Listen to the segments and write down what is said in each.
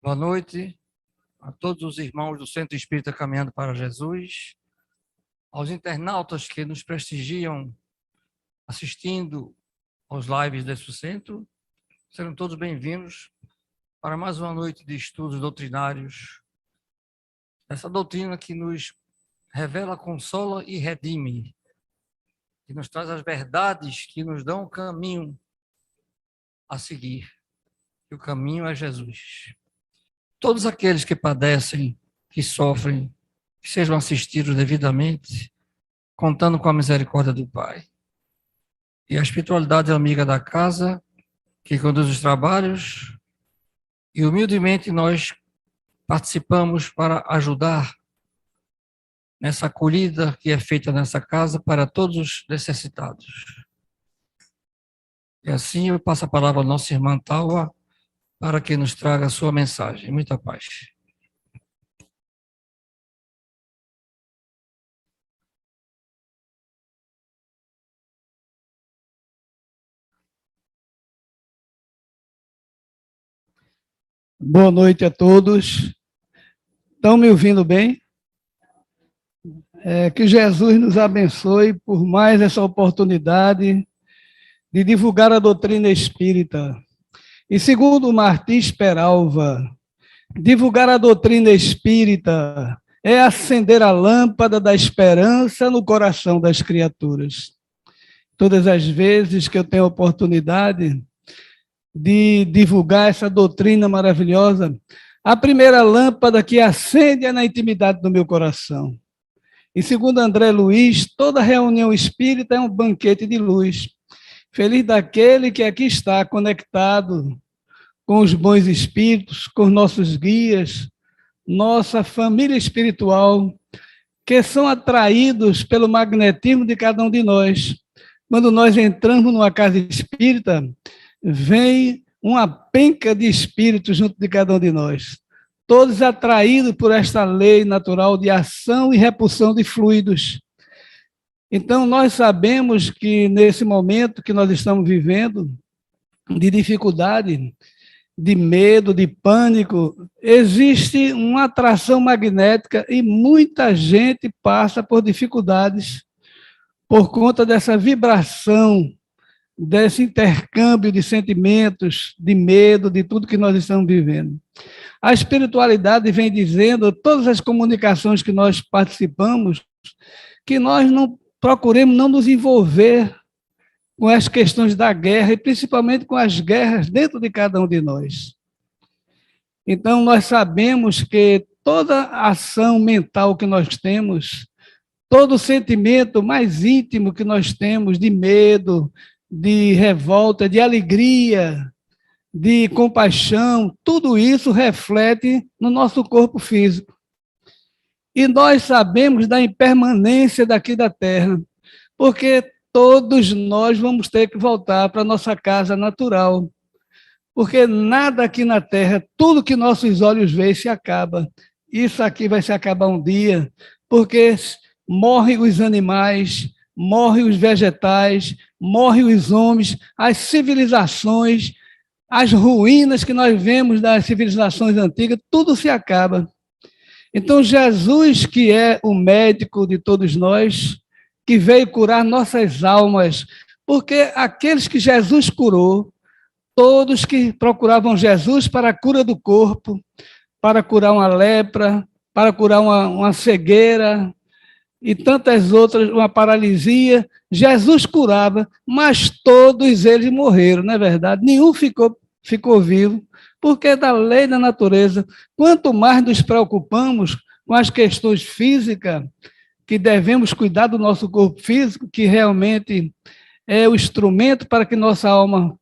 Boa noite a todos os irmãos do Centro Espírita Caminhando para Jesus, aos internautas que nos prestigiam assistindo aos lives desse centro. Serão todos bem-vindos para mais uma noite de estudos doutrinários. Essa doutrina que nos revela, consola e redime, que nos traz as verdades que nos dão o caminho a seguir. E o caminho é Jesus. Todos aqueles que padecem, que sofrem, que sejam assistidos devidamente, contando com a misericórdia do Pai. E a espiritualidade amiga da casa, que conduz os trabalhos, e humildemente nós participamos para ajudar nessa acolhida que é feita nessa casa para todos os necessitados. E assim eu passo a palavra à nossa irmã Taua, para que nos traga a sua mensagem. Muita paz. Boa noite a todos. Estão me ouvindo bem? Que Jesus nos abençoe por mais essa oportunidade de divulgar a doutrina espírita. E segundo Martins Peralva, divulgar a doutrina espírita é acender a lâmpada da esperança no coração das criaturas. Todas as vezes que eu tenho a oportunidade de divulgar essa doutrina maravilhosa, a primeira lâmpada que acende é na intimidade do meu coração. E segundo André Luiz, toda reunião espírita é um banquete de luz. Feliz daquele que aqui está conectado com os bons espíritos, com nossos guias, nossa família espiritual, que são atraídos pelo magnetismo de cada um de nós. Quando nós entramos numa casa espírita, vem uma penca de espíritos junto de cada um de nós, todos atraídos por esta lei natural de ação e repulsão de fluidos. Então, nós sabemos que nesse momento que nós estamos vivendo, de dificuldade, de medo, de pânico, existe uma atração magnética e muita gente passa por dificuldades por conta dessa vibração, desse intercâmbio de sentimentos, de medo, de tudo que nós estamos vivendo. A espiritualidade vem dizendo, todas as comunicações que nós participamos, que nós não procuremos não nos envolver com as questões da guerra, e principalmente com as guerras dentro de cada um de nós. Então, nós sabemos que toda ação mental que nós temos, todo sentimento mais íntimo que nós temos, de medo, de revolta, de alegria, de compaixão, tudo isso reflete no nosso corpo físico. E nós sabemos da impermanência daqui da Terra, porque todos nós vamos ter que voltar para a nossa casa natural, porque nada aqui na Terra, tudo que nossos olhos veem se acaba. Isso aqui vai se acabar um dia, porque morrem os animais, morrem os vegetais, morrem os homens, as civilizações, as ruínas que nós vemos das civilizações antigas, tudo se acaba. Então, Jesus, que é o médico de todos nós, que veio curar nossas almas, porque aqueles que Jesus curou, todos que procuravam Jesus para a cura do corpo, para curar uma lepra, para curar uma cegueira e tantas outras, uma paralisia, Jesus curava, mas todos eles morreram, não é verdade? Nenhum ficou vivo, porque é da lei da natureza. Quanto mais nos preocupamos com as questões físicas, que devemos cuidar do nosso corpo físico, que realmente é o instrumento para que nossa alma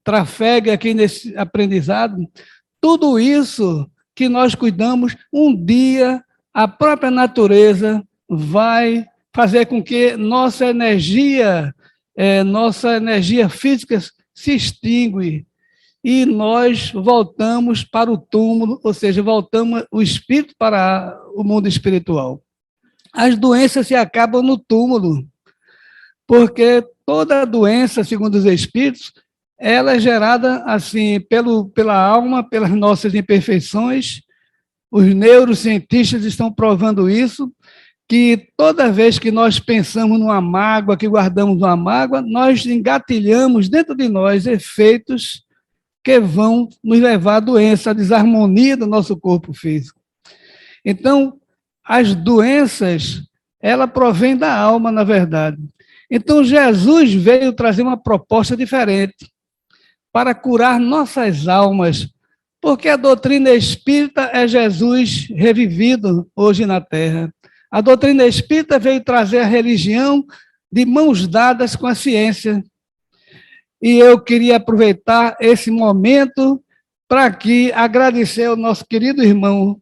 trafegue aqui nesse aprendizado, tudo isso que nós cuidamos, um dia a própria natureza vai fazer com que nossa energia física se extingue e nós voltamos para o túmulo, ou seja, voltamos o espírito para o mundo espiritual. As doenças se acabam no túmulo, porque toda doença, segundo os espíritos, ela é gerada assim pela alma, pelas nossas imperfeições. Os neurocientistas estão provando isso, que toda vez que nós pensamos numa mágoa, que guardamos uma mágoa, nós engatilhamos dentro de nós efeitos que vão nos levar à doença, à desarmonia do nosso corpo físico. Então, as doenças, ela provém da alma, na verdade. Então, Jesus veio trazer uma proposta diferente para curar nossas almas, porque a doutrina espírita é Jesus revivido hoje na Terra. A doutrina espírita veio trazer a religião de mãos dadas com a ciência. E eu queria aproveitar esse momento para aqui agradecer ao nosso querido irmão,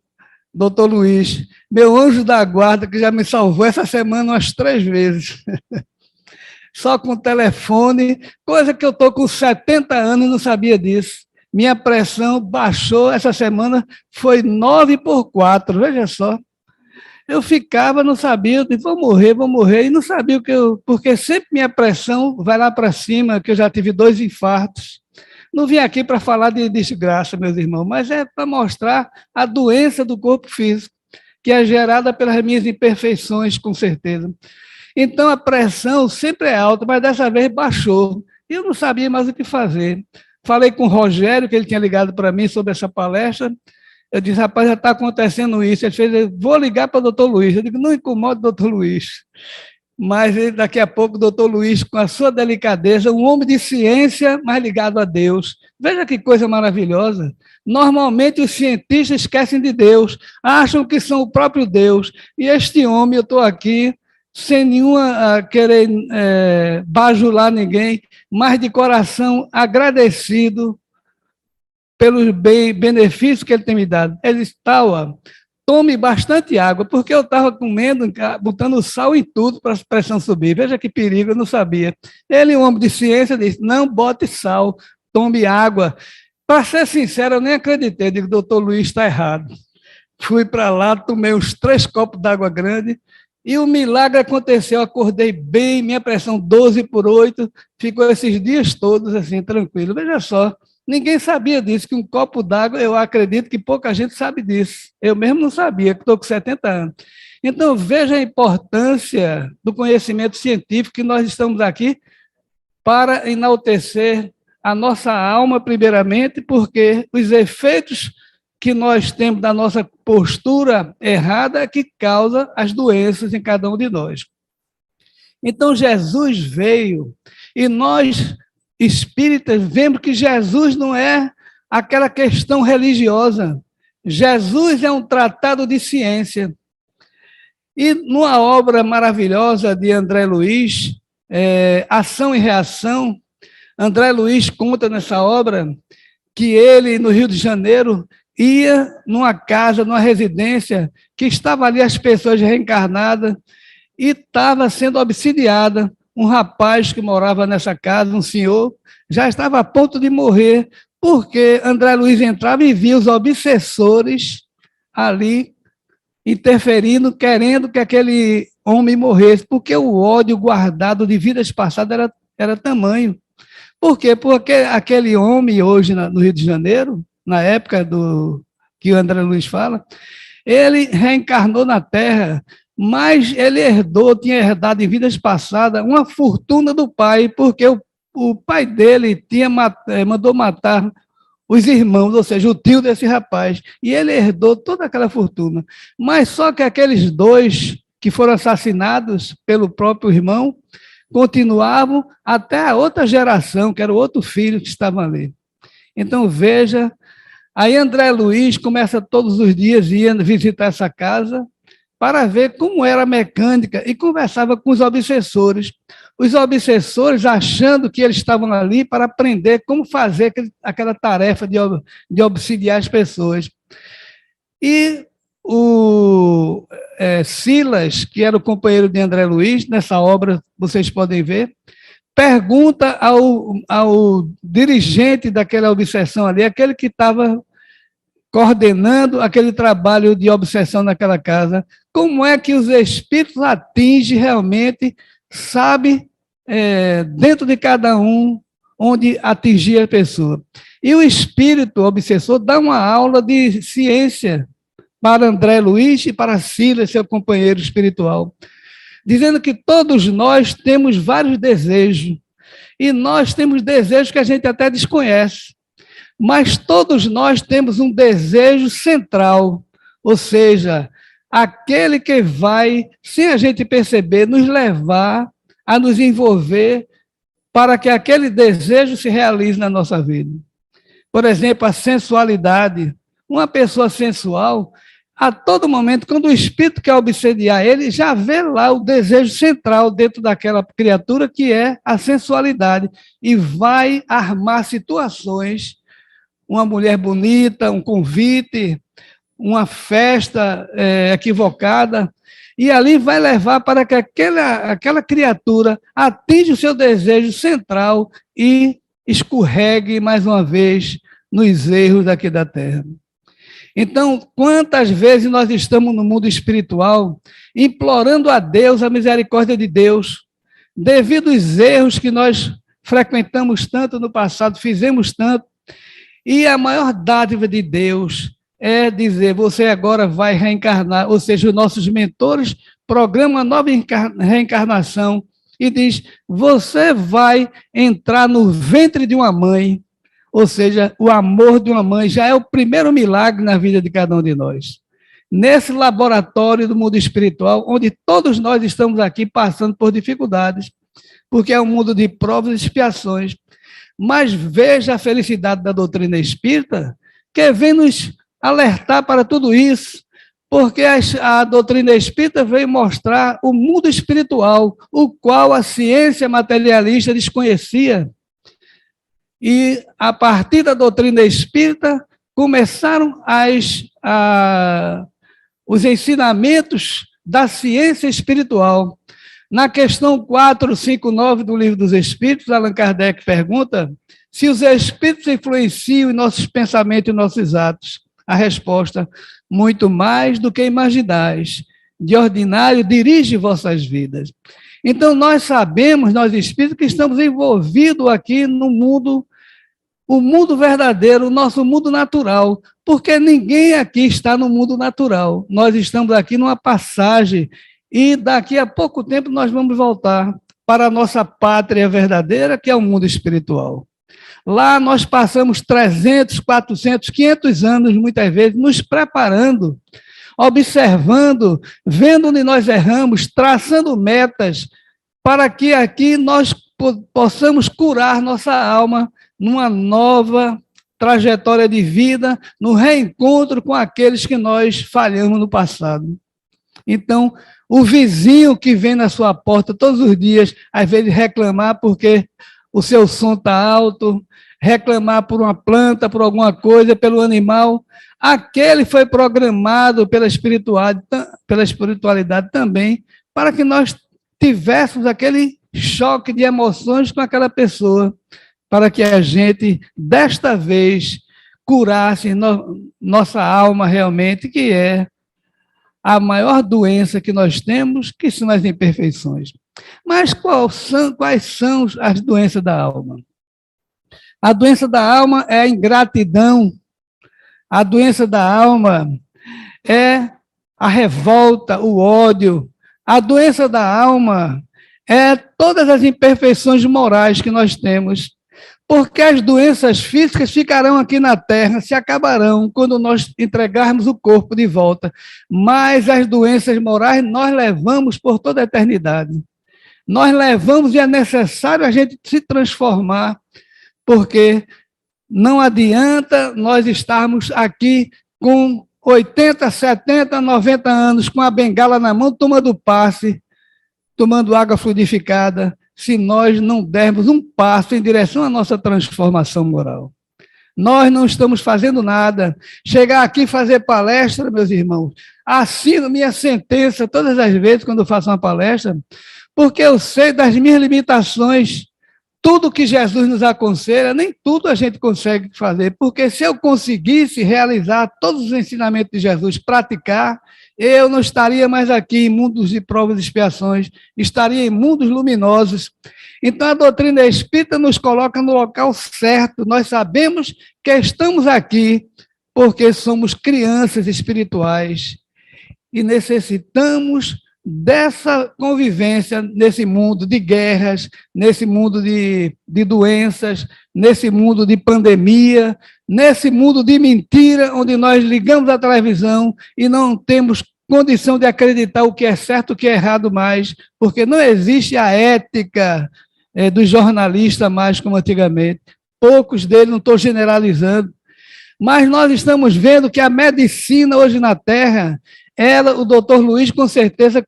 doutor Luiz, meu anjo da guarda, que já me salvou essa semana umas 3 vezes. Só com telefone, coisa que eu estou com 70 anos e não sabia disso. Minha pressão baixou essa semana, foi 9/4, veja só. Eu ficava, não sabia, eu disse, vou morrer, e não sabia o que porque sempre minha pressão vai lá para cima, que eu já tive 2 infartos. Não vim aqui para falar de desgraça, meus irmãos, mas é para mostrar a doença do corpo físico, que é gerada pelas minhas imperfeições, com certeza. Então, a pressão sempre é alta, mas dessa vez baixou. E eu não sabia mais o que fazer. Falei com o Rogério, que ele tinha ligado para mim sobre essa palestra. Eu disse, rapaz, já está acontecendo isso. Ele fez, vou ligar para o doutor Luiz. Eu digo, não incomode o doutor Luiz. Mas daqui a pouco o doutor Luiz, com a sua delicadeza, um homem de ciência, mas ligado a Deus. Veja que coisa maravilhosa. Normalmente os cientistas esquecem de Deus, acham que são o próprio Deus. E este homem, eu estou aqui, sem nenhuma querer bajular ninguém, mas de coração agradecido pelos benefícios que ele tem me dado. Ele estava, tome bastante água, porque eu estava comendo, botando sal em tudo para a pressão subir. Veja que perigo, eu não sabia. Ele, um homem de ciência, disse, não bote sal, tome água. Para ser sincero, eu nem acreditei, digo, doutor Luiz está errado. Fui para lá, tomei uns 3 copos d'água grande, e o milagre aconteceu, acordei bem, minha pressão 12/8, ficou esses dias todos assim, tranquilo. Veja só, ninguém sabia disso, que um copo d'água, eu acredito que pouca gente sabe disso. Eu mesmo não sabia, que estou com 70 anos. Então, veja a importância do conhecimento científico, que nós estamos aqui para enaltecer a nossa alma, primeiramente, porque os efeitos que nós temos da nossa postura errada é que causa as doenças em cada um de nós. Então, Jesus veio, e nós, espíritas, vemos que Jesus não é aquela questão religiosa. Jesus é um tratado de ciência. E numa obra maravilhosa de André Luiz, Ação e Reação, André Luiz conta nessa obra que ele, no Rio de Janeiro, ia numa casa, numa residência, que estava ali as pessoas reencarnadas, e estava sendo obsidiada. Um rapaz que morava nessa casa, um senhor, já estava a ponto de morrer, porque André Luiz entrava e via os obsessores ali interferindo, querendo que aquele homem morresse, porque o ódio guardado de vidas passadas era tamanho. Por quê? Porque aquele homem hoje no Rio de Janeiro, na época que o André Luiz fala, ele reencarnou na Terra, mas ele tinha herdado em vidas passadas uma fortuna do pai, porque o pai dele mandou matar os irmãos, ou seja, o tio desse rapaz, e ele herdou toda aquela fortuna. Mas só que aqueles 2 que foram assassinados pelo próprio irmão, continuavam até a outra geração, que era o outro filho que estava ali. Então, veja, aí André Luiz começa todos os dias indo visitar essa casa para ver como era a mecânica e conversava com os obsessores. Os obsessores achando que eles estavam ali para aprender como fazer aquela tarefa de obsidiar as pessoas. E o Silas, que era o companheiro de André Luiz, nessa obra vocês podem ver, pergunta ao dirigente daquela obsessão ali, aquele que estava coordenando aquele trabalho de obsessão naquela casa, como é que os espíritos atingem realmente, sabe, dentro de cada um, onde atingir a pessoa. E o espírito obsessor dá uma aula de ciência para André Luiz e para Silas, seu companheiro espiritual, dizendo que todos nós temos vários desejos, e nós temos desejos que a gente até desconhece, mas todos nós temos um desejo central, ou seja, aquele que vai, sem a gente perceber, nos levar a nos envolver para que aquele desejo se realize na nossa vida. Por exemplo, a sensualidade. Uma pessoa sensual, a todo momento, quando o espírito quer obsediar ele, já vê lá o desejo central dentro daquela criatura, que é a sensualidade, e vai armar situações, uma mulher bonita, um convite, uma festa equivocada, e ali vai levar para que aquela criatura atinja o seu desejo central e escorregue mais uma vez nos erros aqui da Terra. Então, quantas vezes nós estamos no mundo espiritual implorando a Deus, a misericórdia de Deus, devido aos erros que nós frequentamos tanto no passado, fizemos tanto, e a maior dádiva de Deus é dizer, você agora vai reencarnar, ou seja, os nossos mentores programam uma nova reencarnação e diz, você vai entrar no ventre de uma mãe, ou seja, o amor de uma mãe já é o primeiro milagre na vida de cada um de nós. Nesse laboratório do mundo espiritual, onde todos nós estamos aqui passando por dificuldades, porque é um mundo de provas e expiações, mas veja a felicidade da doutrina espírita, que vem nos alertar para tudo isso, porque a doutrina espírita veio mostrar o mundo espiritual, o qual a ciência materialista desconhecia. E, a partir da doutrina espírita, começaram os ensinamentos da ciência espiritual. Na questão 459 do Livro dos Espíritos, Allan Kardec pergunta se os espíritos influenciam em nossos pensamentos e nossos atos. A resposta, muito mais do que imaginais. De ordinário, dirige vossas vidas. Então, nós sabemos, nós espíritos, que estamos envolvidos aqui no mundo, o mundo verdadeiro, o nosso mundo natural, porque ninguém aqui está no mundo natural. Nós estamos aqui numa passagem e daqui a pouco tempo nós vamos voltar para a nossa pátria verdadeira, que é o mundo espiritual. Lá nós passamos 300, 400, 500 anos, muitas vezes, nos preparando, observando, vendo onde nós erramos, traçando metas, para que aqui nós possamos curar nossa alma numa nova trajetória de vida, no reencontro com aqueles que nós falhamos no passado. Então, o vizinho que vem na sua porta todos os dias, às vezes reclamar porque o seu som está alto, reclamar por uma planta, por alguma coisa, pelo animal, aquele foi programado pela espiritualidade também, para que nós tivéssemos aquele choque de emoções com aquela pessoa, para que a gente, desta vez, curasse nossa alma realmente, que é a maior doença que nós temos, que são as imperfeições. Mas quais são as doenças da alma? A doença da alma é a ingratidão, a doença da alma é a revolta, o ódio, a doença da alma é todas as imperfeições morais que nós temos, porque as doenças físicas ficarão aqui na Terra, se acabarão quando nós entregarmos o corpo de volta, mas as doenças morais nós levamos por toda a eternidade. Nós levamos e é necessário a gente se transformar, porque não adianta nós estarmos aqui com 80, 70, 90 anos, com a bengala na mão, tomando passe, tomando água fluidificada, se nós não dermos um passo em direção à nossa transformação moral. Nós não estamos fazendo nada. Chegar aqui e fazer palestra, meus irmãos, assino minha sentença todas as vezes quando eu faço uma palestra, porque eu sei das minhas limitações. Tudo que Jesus nos aconselha, nem tudo a gente consegue fazer, porque se eu conseguisse realizar todos os ensinamentos de Jesus, praticar, eu não estaria mais aqui em mundos de provas e expiações, estaria em mundos luminosos. Então, a doutrina espírita nos coloca no local certo. Nós sabemos que estamos aqui porque somos crianças espirituais e necessitamos dessa convivência nesse mundo de guerras, nesse mundo de doenças, nesse mundo de pandemia, nesse mundo de mentira, onde nós ligamos a televisão e não temos condição de acreditar o que é certo e o que é errado mais, porque não existe a ética dos jornalistas mais como antigamente. Poucos deles, não estou generalizando, mas nós estamos vendo que a medicina hoje na Terra, o doutor Luiz com certeza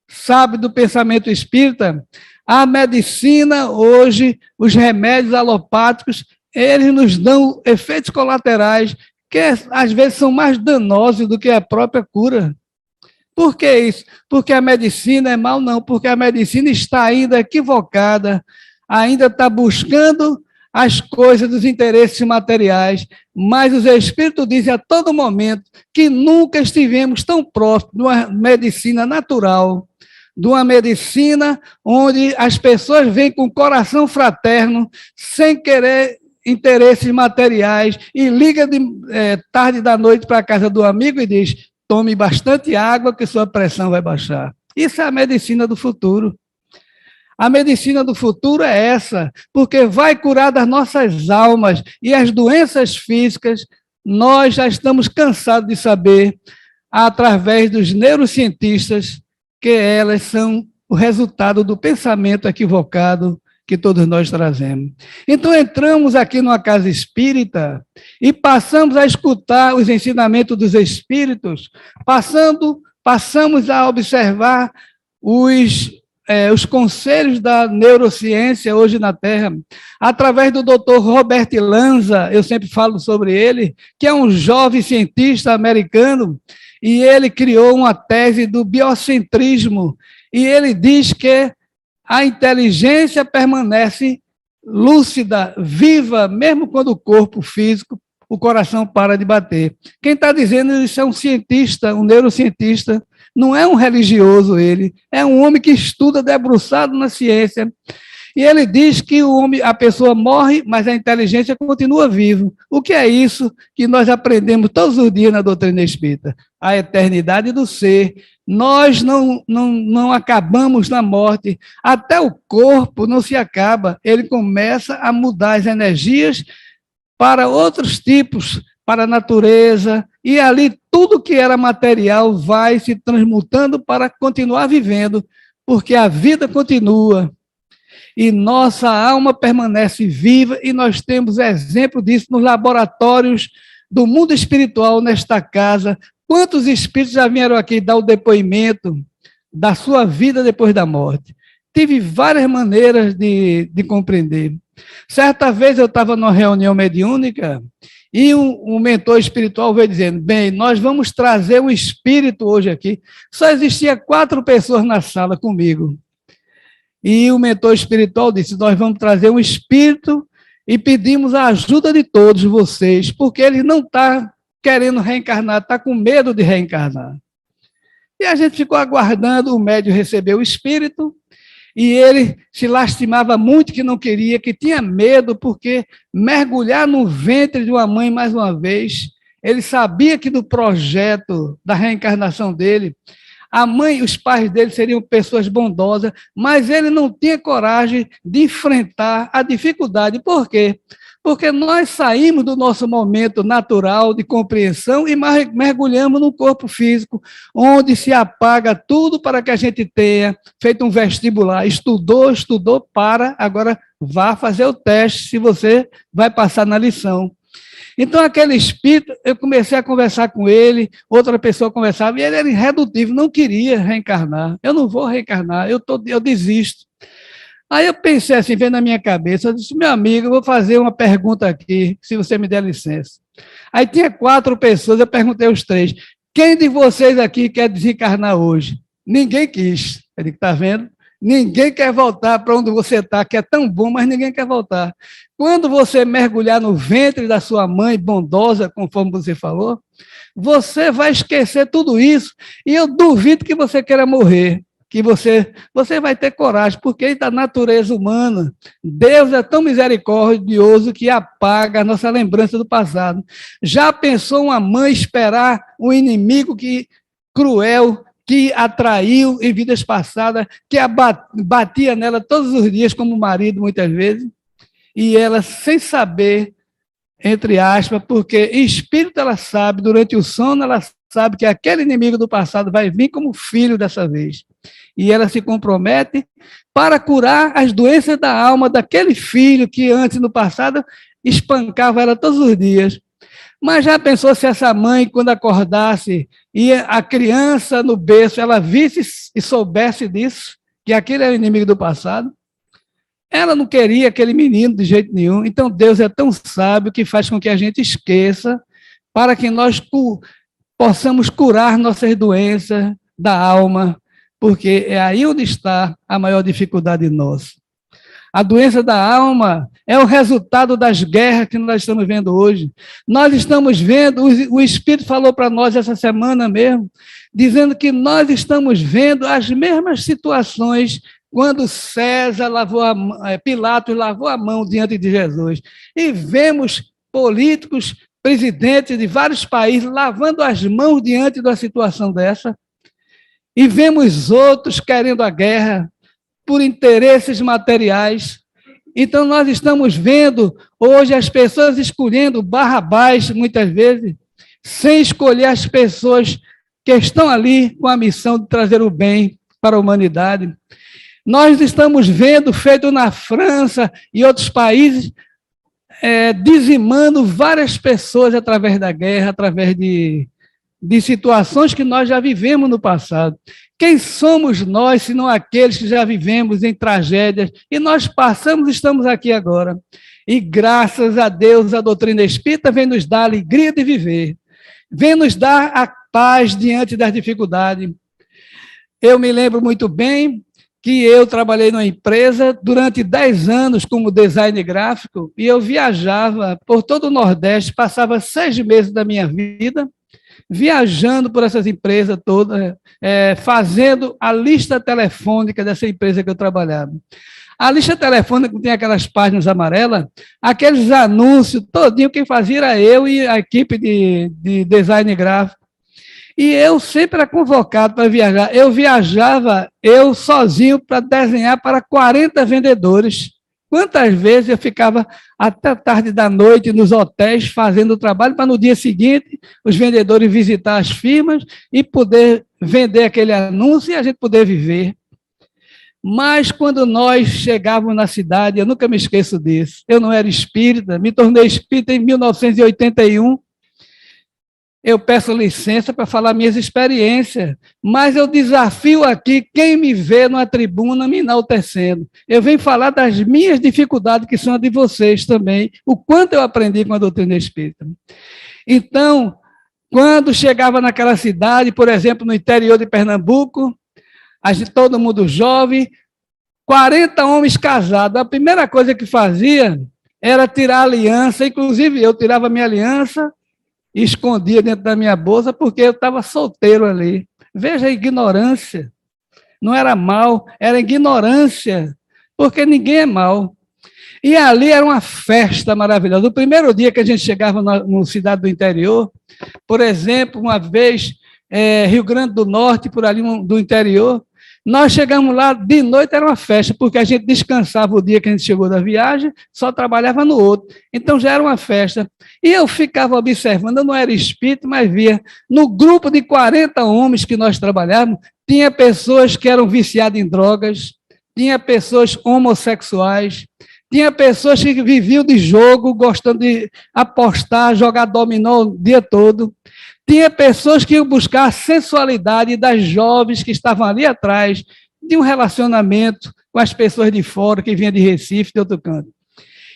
sabe do pensamento espírita, a medicina hoje, os remédios alopáticos, eles nos dão efeitos colaterais que às vezes são mais danosos do que a própria cura. Por que isso? Porque a medicina é mal? Não, porque a medicina está ainda equivocada, ainda está buscando as coisas dos interesses materiais, mas os Espíritos dizem a todo momento que nunca estivemos tão próximos de uma medicina natural, de uma medicina onde as pessoas vêm com coração fraterno, sem querer interesses materiais, e liga tarde da noite para a casa do amigo e diz: tome bastante água que sua pressão vai baixar. Isso é a medicina do futuro. A medicina do futuro é essa, porque vai curar das nossas almas e as doenças físicas, nós já estamos cansados de saber, através dos neurocientistas, que elas são o resultado do pensamento equivocado que todos nós trazemos. Então, entramos aqui numa casa espírita e passamos a escutar os ensinamentos dos espíritos, passamos a observar os conselhos da neurociência hoje na Terra, através do Dr. Robert Lanza, eu sempre falo sobre ele, que é um jovem cientista americano, e ele criou uma tese do biocentrismo, e ele diz que a inteligência permanece lúcida, viva, mesmo quando o corpo físico, o coração para de bater. Quem está dizendo isso é um cientista, um neurocientista, não é um religioso ele, é um homem que estuda debruçado na ciência. E ele diz que a pessoa morre, mas a inteligência continua viva. O que é isso que nós aprendemos todos os dias na doutrina espírita? A eternidade do ser. Nós não acabamos na morte. Até o corpo não se acaba. Ele começa a mudar as energias para outros tipos, para a natureza, e ali tudo que era material vai se transmutando para continuar vivendo, porque a vida continua. E nossa alma permanece viva, e nós temos exemplo disso nos laboratórios do mundo espiritual nesta casa. Quantos espíritos já vieram aqui dar o depoimento da sua vida depois da morte? Tive várias maneiras de compreender. Certa vez eu estava numa reunião mediúnica e um mentor espiritual veio dizendo: bem, nós vamos trazer um espírito hoje aqui. Só existia 4 pessoas na sala comigo. E o mentor espiritual disse: nós vamos trazer um espírito e pedimos a ajuda de todos vocês, porque ele não está querendo reencarnar, está com medo de reencarnar. E a gente ficou aguardando, o médium recebeu o espírito, e ele se lastimava muito, que não queria, que tinha medo, porque mergulhar no ventre de uma mãe mais uma vez, ele sabia que no projeto da reencarnação dele, a mãe e os pais dele seriam pessoas bondosas, mas ele não tinha coragem de enfrentar a dificuldade. Por quê? Porque nós saímos do nosso momento natural de compreensão e mergulhamos no corpo físico, onde se apaga tudo para que a gente tenha feito um vestibular. Estudou, agora vá fazer o teste, se você vai passar na lição. Então, aquele espírito, eu comecei a conversar com ele, outra pessoa conversava, e ele era irredutível, não queria reencarnar. Eu não vou reencarnar, eu desisto. Aí eu pensei assim, veio na minha cabeça, eu disse: meu amigo, eu vou fazer uma pergunta aqui, se você me der licença. Aí tinha 4 pessoas, eu perguntei aos 3, quem de vocês aqui quer desencarnar hoje? Ninguém quis. Eu digo: está vendo? Ninguém quer voltar para onde você está, que é tão bom, mas ninguém quer voltar. Quando você mergulhar no ventre da sua mãe bondosa, conforme você falou, você vai esquecer tudo isso, e eu duvido que você queira morrer, que você vai ter coragem, porque é da natureza humana. Deus é tão misericordioso que apaga a nossa lembrança do passado. Já pensou uma mãe esperar um inimigo cruel, que atraiu em vidas passadas, que batia nela todos os dias como marido, muitas vezes, e ela, sem saber, entre aspas, porque em espírito ela sabe, durante o sono ela sabe que aquele inimigo do passado vai vir como filho dessa vez. E ela se compromete para curar as doenças da alma daquele filho que antes, no passado, espancava ela todos os dias. Mas já pensou se essa mãe, quando acordasse, e a criança no berço, ela visse e soubesse disso, que aquele era o inimigo do passado? Ela não queria aquele menino de jeito nenhum. Então Deus é tão sábio que faz com que a gente esqueça, para que nós possamos curar nossas doenças da alma, porque é aí onde está a maior dificuldade nossa. A doença da alma é o resultado das guerras que nós estamos vendo hoje. Nós estamos vendo, o Espírito falou para nós essa semana mesmo, dizendo que nós estamos vendo as mesmas situações quando Pilatos lavou a mão diante de Jesus. E vemos políticos, presidentes de vários países lavando as mãos diante de uma situação dessa. E vemos outros querendo a guerra por interesses materiais. Então, nós estamos vendo hoje as pessoas escolhendo Barrabás, muitas vezes, sem escolher as pessoas que estão ali com a missão de trazer o bem para a humanidade. Nós estamos vendo, feito na França e outros países, dizimando várias pessoas através da guerra, através de situações que nós já vivemos no passado. Quem somos nós, se não aqueles que já vivemos em tragédias, e nós passamos, estamos aqui agora. E graças a Deus, a doutrina espírita vem nos dar a alegria de viver, vem nos dar a paz diante das dificuldades. Eu me lembro muito bem que eu trabalhei numa empresa durante 10 anos como design gráfico, e eu viajava por todo o Nordeste, passava 6 meses da minha vida, viajando por essas empresas todas, fazendo a lista telefônica dessa empresa que eu trabalhava. A lista telefônica tem aquelas páginas amarelas, aqueles anúncios todinho, quem fazia era eu e a equipe de design gráfico. E eu sempre era convocado para viajar. Eu viajava, eu sozinho, para desenhar para 40 vendedores. Quantas vezes eu ficava até tarde da noite nos hotéis fazendo o trabalho para no dia seguinte os vendedores visitar as firmas e poder vender aquele anúncio e a gente poder viver. Mas quando nós chegávamos na cidade, eu nunca me esqueço disso, eu não era espírita, me tornei espírita em 1981, eu peço licença para falar minhas experiências, mas eu desafio aqui quem me vê numa tribuna me enaltecendo. Eu venho falar das minhas dificuldades, que são as de vocês também, o quanto eu aprendi com a doutrina espírita. Então, quando chegava naquela cidade, por exemplo, no interior de Pernambuco, todo mundo jovem, 40 homens casados, a primeira coisa que fazia era tirar a aliança, inclusive eu tirava a minha aliança, e escondia dentro da minha bolsa, porque eu estava solteiro ali. Veja a ignorância. Não era mal, era ignorância, porque ninguém é mal. E ali era uma festa maravilhosa. O primeiro dia que a gente chegava na cidade do interior, por exemplo, uma vez, Rio Grande do Norte, por ali do interior, nós chegamos lá, de noite era uma festa, porque a gente descansava o dia que a gente chegou da viagem, só trabalhava no outro. Então já era uma festa. E eu ficava observando, eu não era espírito, mas via, no grupo de 40 homens que nós trabalhávamos, tinha pessoas que eram viciadas em drogas, tinha pessoas homossexuais, tinha pessoas que viviam de jogo, gostando de apostar, jogar dominó o dia todo. Tinha pessoas que iam buscar a sensualidade das jovens que estavam ali atrás de um relacionamento com as pessoas de fora, que vinham de Recife, de outro canto.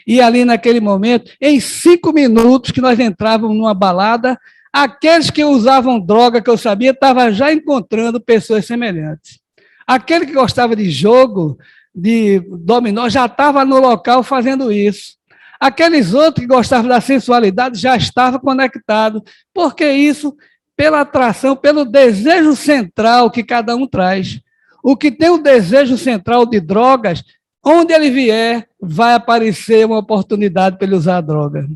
E ali naquele momento, em 5 minutos que nós entrávamos numa balada, aqueles que usavam droga, que eu sabia, estavam já encontrando pessoas semelhantes. Aquele que gostava de jogo, de dominó, já estava no local fazendo isso. Aqueles outros que gostavam da sensualidade já estavam conectados. Porque isso, pela atração, pelo desejo central que cada um traz. O que tem o desejo central de drogas, onde ele vier, vai aparecer uma oportunidade para ele usar a droga.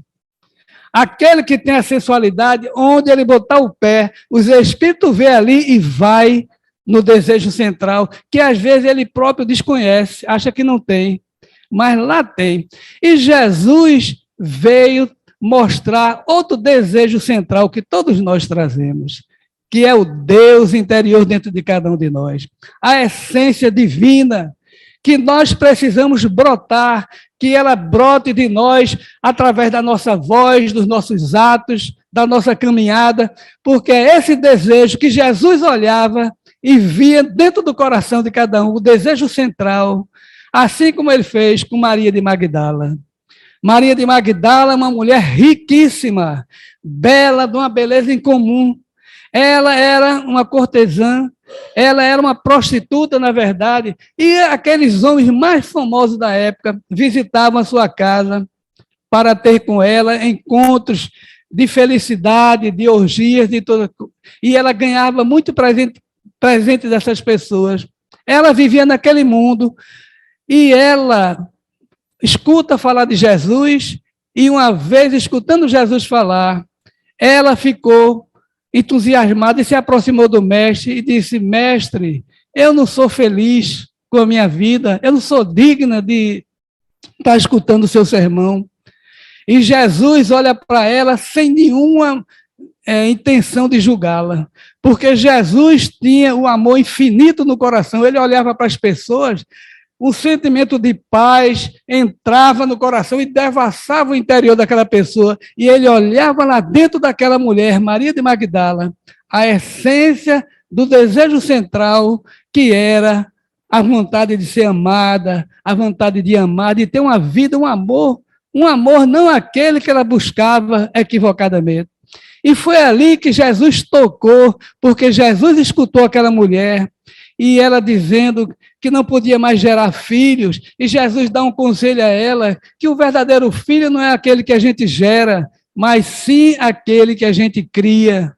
Aquele que tem a sensualidade, onde ele botar o pé, os espíritos vê ali e vai no desejo central, que às vezes ele próprio desconhece, acha que não tem, mas lá tem. E Jesus veio mostrar outro desejo central que todos nós trazemos, que é o Deus interior dentro de cada um de nós, a essência divina, que nós precisamos brotar, que ela brote de nós através da nossa voz, dos nossos atos, da nossa caminhada, porque é esse desejo que Jesus olhava e via dentro do coração de cada um, o desejo central, assim como ele fez com Maria de Magdala. Maria de Magdala é uma mulher riquíssima, bela, de uma beleza incomum. Ela era uma cortesã, ela era uma prostituta, na verdade, e aqueles homens mais famosos da época visitavam a sua casa para ter com ela encontros de felicidade, de orgias, de toda. E ela ganhava muito presente dessas pessoas. Ela vivia naquele mundo e ela escuta falar de Jesus e uma vez escutando Jesus falar, ela ficou entusiasmada e se aproximou do mestre e disse: mestre, eu não sou feliz com a minha vida, eu não sou digna de estar escutando o seu sermão. E Jesus olha para ela sem nenhuma intenção de julgá-la, porque Jesus tinha o amor infinito no coração, ele olhava para as pessoas, um sentimento de paz entrava no coração e devassava o interior daquela pessoa, e ele olhava lá dentro daquela mulher, Maria de Magdala, a essência do desejo central, que era a vontade de ser amada, a vontade de amar, de ter uma vida, um amor não aquele que ela buscava equivocadamente. E foi ali que Jesus tocou, porque Jesus escutou aquela mulher, e ela dizendo que não podia mais gerar filhos, e Jesus dá um conselho a ela, que o verdadeiro filho não é aquele que a gente gera, mas sim aquele que a gente cria,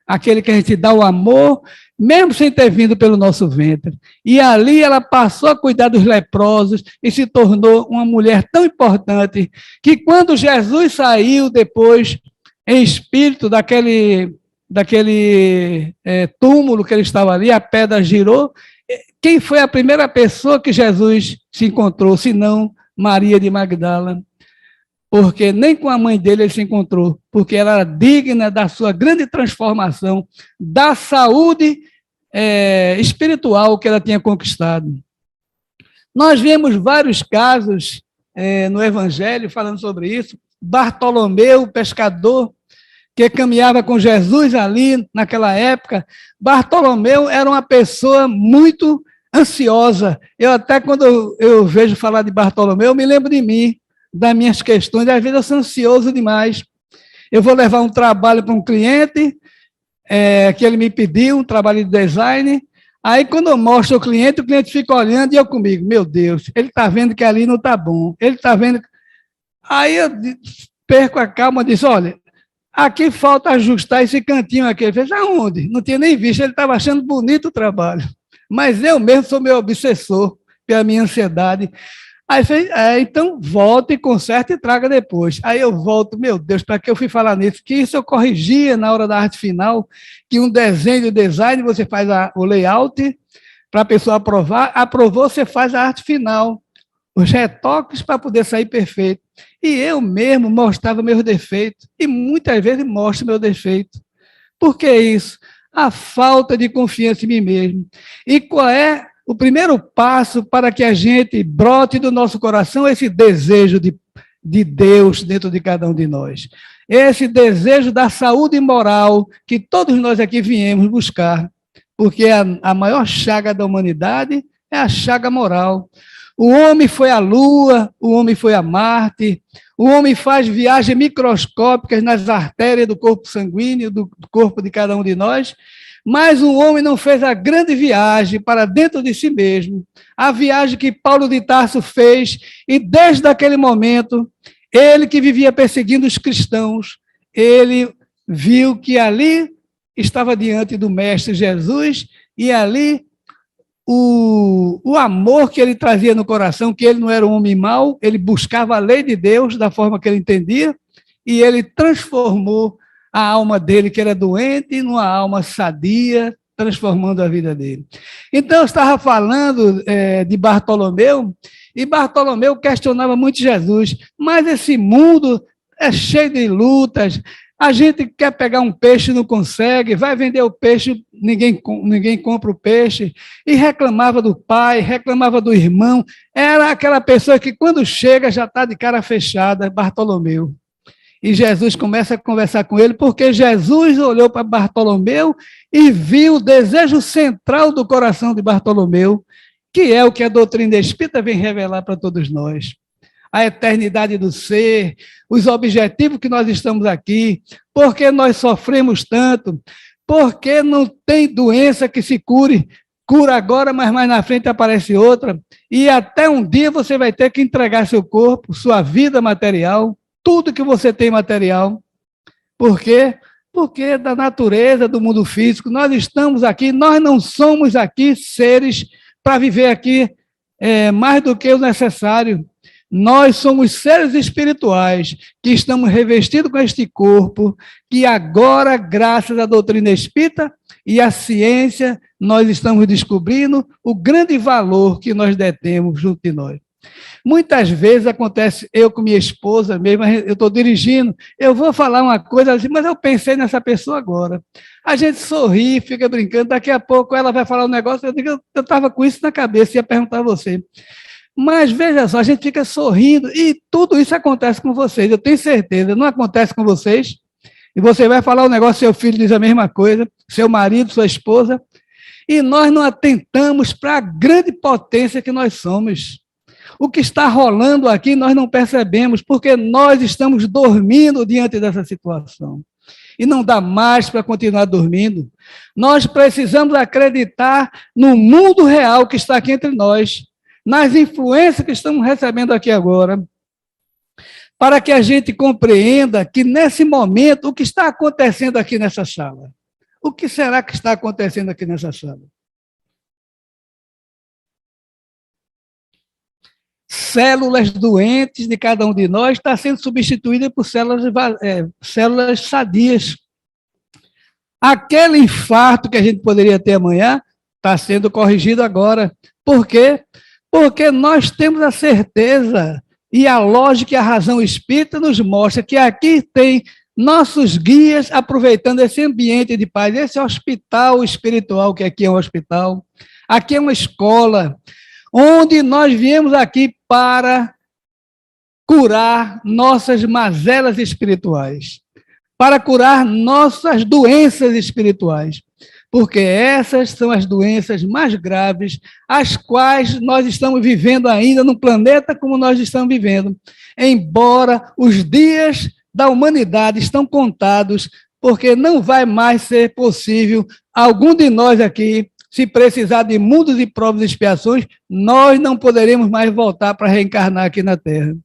aquele que a gente dá o amor, mesmo sem ter vindo pelo nosso ventre. E ali ela passou a cuidar dos leprosos e se tornou uma mulher tão importante, que quando Jesus saiu depois, em espírito, daquele túmulo que ele estava ali, a pedra girou. Quem foi a primeira pessoa que Jesus se encontrou, senão Maria de Magdala? Porque nem com a mãe dele ele se encontrou, porque ela era digna da sua grande transformação, da saúde espiritual que ela tinha conquistado. Nós vemos vários casos no Evangelho falando sobre isso. Bartolomeu, pescador, que caminhava com Jesus ali naquela época. Bartolomeu era uma pessoa muito ansiosa. Eu até, quando eu vejo falar de Bartolomeu, eu me lembro de mim, das minhas questões. Às vezes eu sou ansioso demais. Eu vou levar um trabalho para um cliente, que ele me pediu, um trabalho de design. Aí, quando eu mostro ao cliente, o cliente fica olhando e eu comigo: meu Deus, ele está vendo que ali não está bom. Ele está vendo. Aí eu perco a calma e disse: olha, aqui falta ajustar esse cantinho aqui. Ele fez: aonde? Não tinha nem visto, ele estava achando bonito o trabalho. Mas eu mesmo sou meu obsessor pela minha ansiedade. Aí fez: então volta e conserta e traga depois. Aí eu volto: meu Deus, para que eu fui falar nisso? Que isso eu corrigia na hora da arte final, que um desenho de design, você faz o layout para a pessoa aprovar, aprovou, você faz a arte final, os retoques para poder sair perfeito. E eu mesmo mostrava meus defeitos, e muitas vezes mostro meu defeito. Por que isso? A falta de confiança em mim mesmo. E qual é o primeiro passo para que a gente brote do nosso coração esse desejo de Deus dentro de cada um de nós? Esse desejo da saúde moral que todos nós aqui viemos buscar, porque a maior chaga da humanidade é a chaga moral. O homem foi à Lua, o homem foi a Marte, o homem faz viagens microscópicas nas artérias do corpo sanguíneo, do corpo de cada um de nós, Mas o homem não fez a grande viagem para dentro de si mesmo, a viagem que Paulo de Tarso fez, e desde aquele momento, ele que vivia perseguindo os cristãos, ele viu que ali estava diante do Mestre Jesus, e ali o amor que ele trazia no coração, que ele não era um homem mau, ele buscava a lei de Deus da forma que ele entendia, e ele transformou a alma dele, que era doente, numa alma sadia, transformando a vida dele. Então, eu estava falando de Bartolomeu, e Bartolomeu questionava muito Jesus, mas esse mundo é cheio de lutas, a gente quer pegar um peixe e não consegue, vai vender o peixe, ninguém compra o peixe, e reclamava do pai, reclamava do irmão, era aquela pessoa que quando chega já está de cara fechada, Bartolomeu. E Jesus começa a conversar com ele, porque Jesus olhou para Bartolomeu e viu o desejo central do coração de Bartolomeu, que é o que a doutrina espírita vem revelar para todos nós. A eternidade do ser, os objetivos que nós estamos aqui, porque nós sofremos tanto, porque não tem doença que se cura agora, mas mais na frente aparece outra, e até um dia você vai ter que entregar seu corpo, sua vida material, tudo que você tem material. Por quê? Porque da natureza do mundo físico, nós estamos aqui, nós não somos aqui seres para viver aqui mais do que o necessário. Nós somos seres espirituais que estamos revestidos com este corpo, que agora, graças à doutrina espírita e à ciência, nós estamos descobrindo o grande valor que nós detemos junto de nós. Muitas vezes acontece, eu com minha esposa mesmo, eu estou dirigindo, eu vou falar uma coisa, mas eu pensei nessa pessoa agora. A gente sorri, fica brincando, daqui a pouco ela vai falar um negócio, eu digo, eu estava com isso na cabeça, ia perguntar a você. Mas veja só, a gente fica sorrindo e tudo isso acontece com vocês, eu tenho certeza, não acontece com vocês? E você vai falar um negócio, seu filho diz a mesma coisa, seu marido, sua esposa, e nós não atentamos para a grande potência que nós somos. O que está rolando aqui nós não percebemos, porque nós estamos dormindo diante dessa situação. E não dá mais para continuar dormindo. Nós precisamos acreditar no mundo real que está aqui entre nós, nas influências que estamos recebendo aqui agora, para que a gente compreenda que, nesse momento, o que está acontecendo aqui nessa sala? O que será que está acontecendo aqui nessa sala? Células doentes de cada um de nós está sendo substituída por células sadias. Aquele infarto que a gente poderia ter amanhã está sendo corrigido agora. Por quê? Porque nós temos a certeza e a lógica e a razão espírita nos mostra que aqui tem nossos guias aproveitando esse ambiente de paz, esse hospital espiritual, que aqui é um hospital, aqui é uma escola, onde nós viemos aqui para curar nossas mazelas espirituais, para curar nossas doenças espirituais, porque essas são as doenças mais graves, as quais nós estamos vivendo ainda no planeta como nós estamos vivendo, embora os dias da humanidade estão contados, porque não vai mais ser possível algum de nós aqui, se precisar de mundos e provas e expiações, nós não poderemos mais voltar para reencarnar aqui na Terra.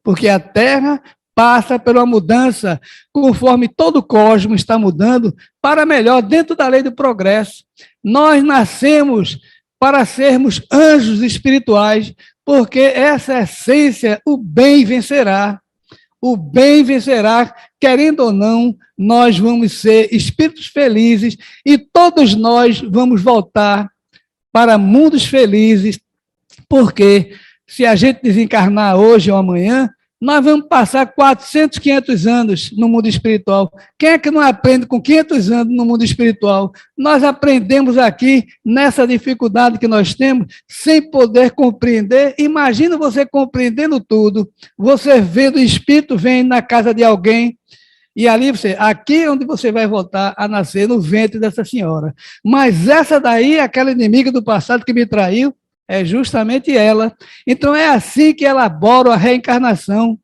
Porque a Terra passa por uma mudança, conforme todo o cosmos está mudando, para melhor, dentro da lei do progresso. Nós nascemos para sermos anjos espirituais, porque essa essência, o bem vencerá. O bem vencerá, querendo ou não, nós vamos ser espíritos felizes e todos nós vamos voltar para mundos felizes, porque se a gente desencarnar hoje ou amanhã, nós vamos passar 400, 500 anos no mundo espiritual. Quem é que não aprende com 500 anos no mundo espiritual? Nós aprendemos aqui, nessa dificuldade que nós temos, sem poder compreender. Imagina você compreendendo tudo, você vendo o espírito vem na casa de alguém, e ali aqui é onde você vai voltar a nascer, no ventre dessa senhora. Mas essa daí, aquela inimiga do passado que me traiu, é justamente ela. Então, é assim que elabora a reencarnação.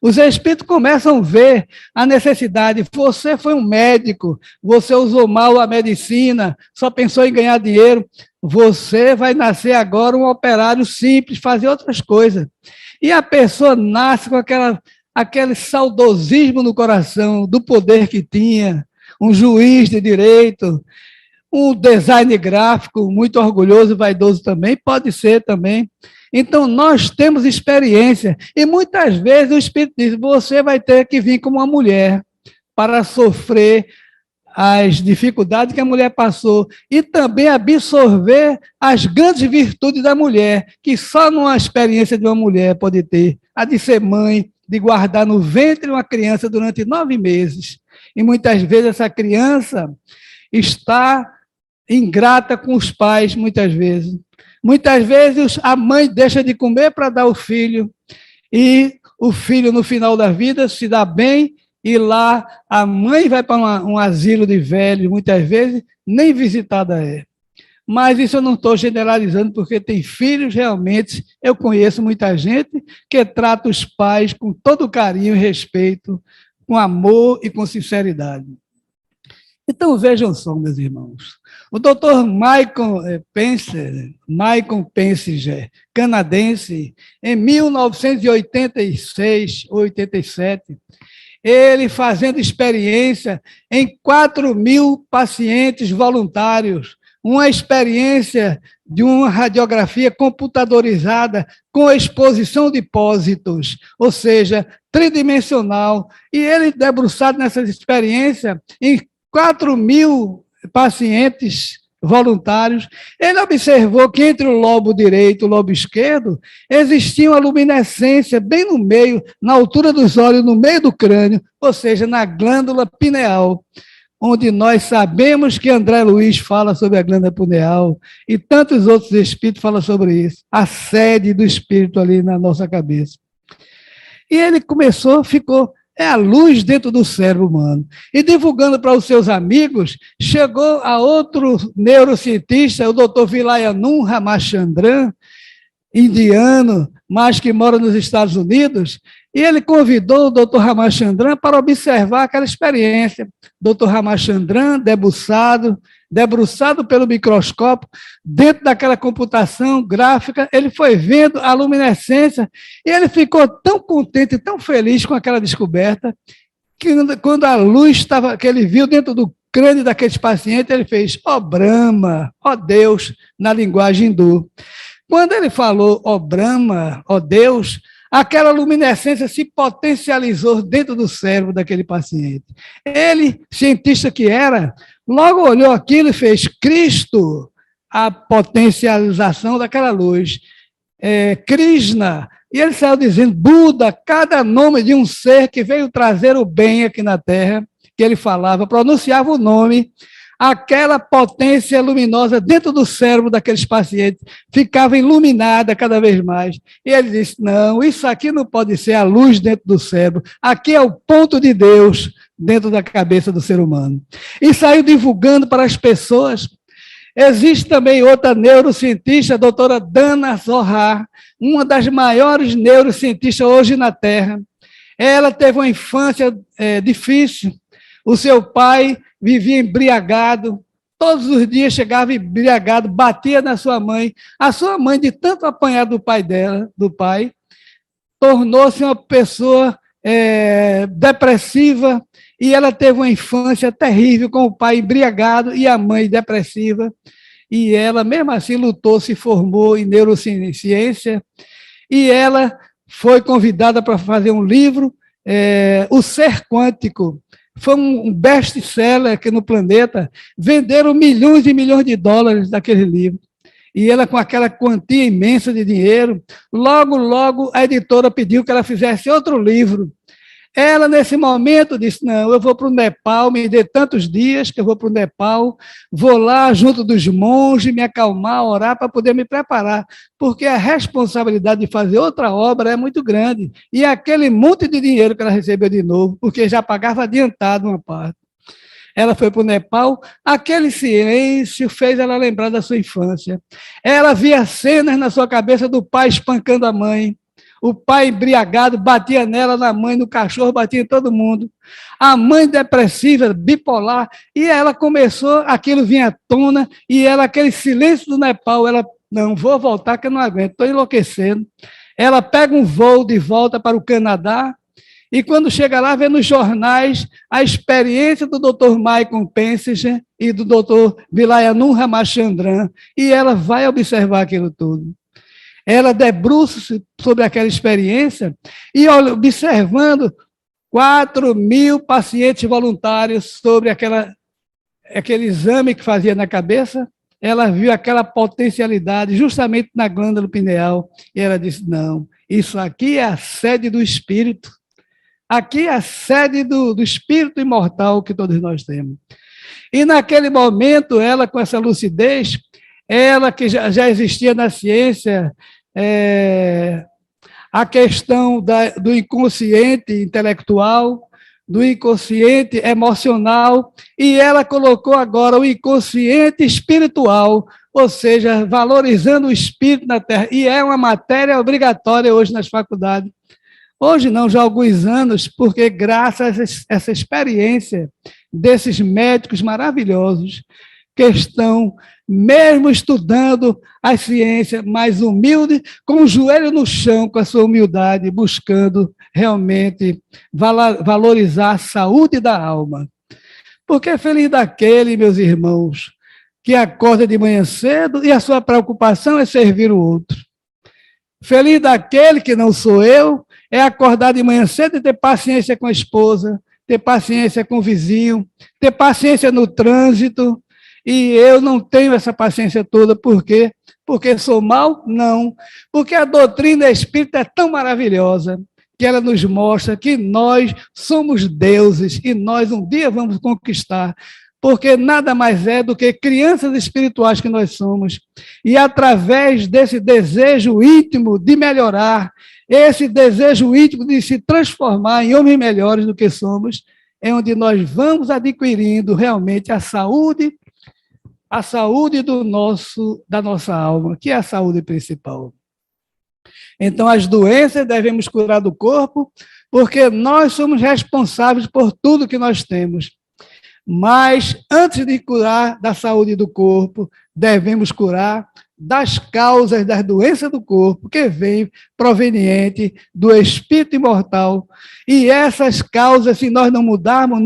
Os espíritos começam a ver a necessidade. Você foi um médico, você usou mal a medicina, só pensou em ganhar dinheiro. Você vai nascer agora um operário simples, fazer outras coisas. E a pessoa nasce com aquele saudosismo no coração do poder que tinha, um juiz de direito, um design gráfico muito orgulhoso e vaidoso também, pode ser também. Então, nós temos experiência, e muitas vezes o Espírito diz, você vai ter que vir como uma mulher para sofrer as dificuldades que a mulher passou e também absorver as grandes virtudes da mulher, que só numa experiência de uma mulher pode ter, a de ser mãe, de guardar no ventre uma criança durante 9 meses. E muitas vezes essa criança está ingrata com os pais, muitas vezes. Muitas vezes a mãe deixa de comer para dar ao filho, e o filho, no final da vida, se dá bem, e lá a mãe vai para um asilo de velhos, muitas vezes nem visitada é. Mas isso eu não estou generalizando, porque tem filhos, realmente, eu conheço muita gente que trata os pais com todo carinho e respeito, com amor e com sinceridade. Então, vejam só, meus irmãos, o doutor Michael Pensinger, canadense, em 1986, 87, ele fazendo experiência em 4.000 pacientes voluntários, uma experiência de uma radiografia computadorizada com exposição de pósitos, ou seja, tridimensional, e ele debruçado nessa experiência em 4.000 pacientes voluntários, ele observou que entre o lobo direito e o lobo esquerdo existia uma luminescência bem no meio, na altura dos olhos, no meio do crânio, ou seja, na glândula pineal, onde nós sabemos que André Luiz fala sobre a glândula pineal e tantos outros espíritos falam sobre isso, a sede do espírito ali na nossa cabeça. E ele ficou a luz dentro do cérebro humano. E divulgando para os seus amigos, chegou a outro neurocientista, o doutor Vilayanand Ramachandran, indiano, mas que mora nos Estados Unidos, e ele convidou o doutor Ramachandran para observar aquela experiência. Doutor Ramachandran, debruçado pelo microscópio, dentro daquela computação gráfica, ele foi vendo a luminescência e ele ficou tão contente, tão feliz com aquela descoberta, que quando a luz que ele viu dentro do crânio daqueles pacientes, ele fez, ó Brahma, ó Deus, na linguagem hindu. Quando ele falou, ó Brahma, ó Deus, aquela luminescência se potencializou dentro do cérebro daquele paciente. Ele, cientista que era, logo olhou aquilo e fez Cristo, a potencialização daquela luz. Krishna, e ele saiu dizendo Buda, cada nome de um ser que veio trazer o bem aqui na Terra, que ele falava, pronunciava o nome, aquela potência luminosa dentro do cérebro daqueles pacientes ficava iluminada cada vez mais. E ele disse, não, isso aqui não pode ser a luz dentro do cérebro, aqui é o ponto de Deus dentro da cabeça do ser humano. E saiu divulgando para as pessoas. Existe também outra neurocientista, a doutora Dana Zohar, uma das maiores neurocientistas hoje na Terra. Ela teve uma infância difícil, o seu pai vivia embriagado, todos os dias chegava embriagado, batia na sua mãe. A sua mãe, de tanto apanhar do pai, tornou-se uma pessoa depressiva, e ela teve uma infância terrível com o pai embriagado e a mãe depressiva, e ela, mesmo assim, lutou, se formou em neurociência, e ela foi convidada para fazer um livro, O Ser Quântico. Foi um best-seller aqui no planeta, venderam milhões e milhões de dólares daquele livro. E ela, com aquela quantia imensa de dinheiro, logo a editora pediu que ela fizesse outro livro. Ela, nesse momento, disse, não, eu vou para o Nepal, me dê tantos dias que eu vou para o Nepal, vou lá junto dos monges, me acalmar, orar para poder me preparar, porque a responsabilidade de fazer outra obra é muito grande. E aquele monte de dinheiro que ela recebeu de novo, porque já pagava adiantado uma parte. Ela foi para o Nepal, aquele silêncio fez ela lembrar da sua infância. Ela via cenas na sua cabeça do pai espancando a mãe, O pai embriagado batia nela, na mãe, no cachorro, batia em todo mundo. A mãe depressiva, bipolar, e ela começou, aquilo vinha à tona, e ela, aquele silêncio do Nepal, ela, não, vou voltar que eu não aguento, estou enlouquecendo. Ela pega um voo de volta para o Canadá, e quando chega lá, vê nos jornais a experiência do Dr. Michael Pensinger e do Dr. Vilayanur Ramachandran, e ela vai observar aquilo tudo. Ela debruça-se sobre aquela experiência e observando 4.000 pacientes voluntários sobre aquele exame que fazia na cabeça, ela viu aquela potencialidade justamente na glândula pineal e ela disse, não, isso aqui é a sede do espírito. Aqui é a sede do espírito imortal que todos nós temos. E naquele momento, ela com essa lucidez, ela que já existia na ciência, a questão do inconsciente intelectual, do inconsciente emocional, e ela colocou agora o inconsciente espiritual, ou seja, valorizando o espírito na Terra, e é uma matéria obrigatória hoje nas faculdades. Hoje não, já há alguns anos, porque graças a essa experiência desses médicos maravilhosos que estão, mesmo estudando a ciência mais humilde, com o joelho no chão, com a sua humildade, buscando realmente valorizar a saúde da alma. Porque feliz daquele, meus irmãos, que acorda de manhã cedo e a sua preocupação é servir o outro. Feliz daquele que não sou eu, é acordar de manhã cedo e ter paciência com a esposa, ter paciência com o vizinho, ter paciência no trânsito, e eu não tenho essa paciência toda, por quê? Porque sou mau? Não. Porque a doutrina espírita é tão maravilhosa, que ela nos mostra que nós somos deuses, e nós um dia vamos conquistar, porque nada mais é do que crianças espirituais que nós somos, e através desse desejo íntimo de melhorar, esse desejo íntimo de se transformar em homens melhores do que somos, é onde nós vamos adquirindo realmente a saúde da nossa alma, que é a saúde principal. Então, as doenças devemos curar do corpo, porque nós somos responsáveis por tudo que nós temos. Mas, antes de curar da saúde do corpo, devemos curar das causas das doenças do corpo, que vem proveniente do espírito imortal. E essas causas, se nós não mudarmos,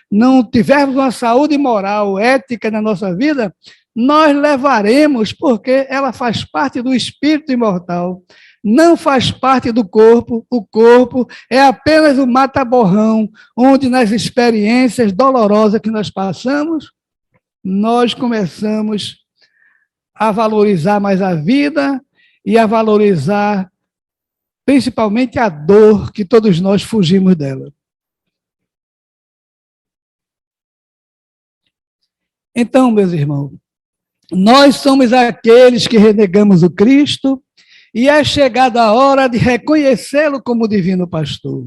não tivermos uma saúde moral, ética na nossa vida, nós levaremos, porque ela faz parte do espírito imortal. Não faz parte do corpo, o corpo é apenas o mata-borrão, onde nas experiências dolorosas que nós passamos, nós começamos a valorizar mais a vida e a valorizar principalmente a dor que todos nós fugimos dela. Então, meus irmãos, nós somos aqueles que renegamos o Cristo e é chegada a hora de reconhecê-lo como divino pastor.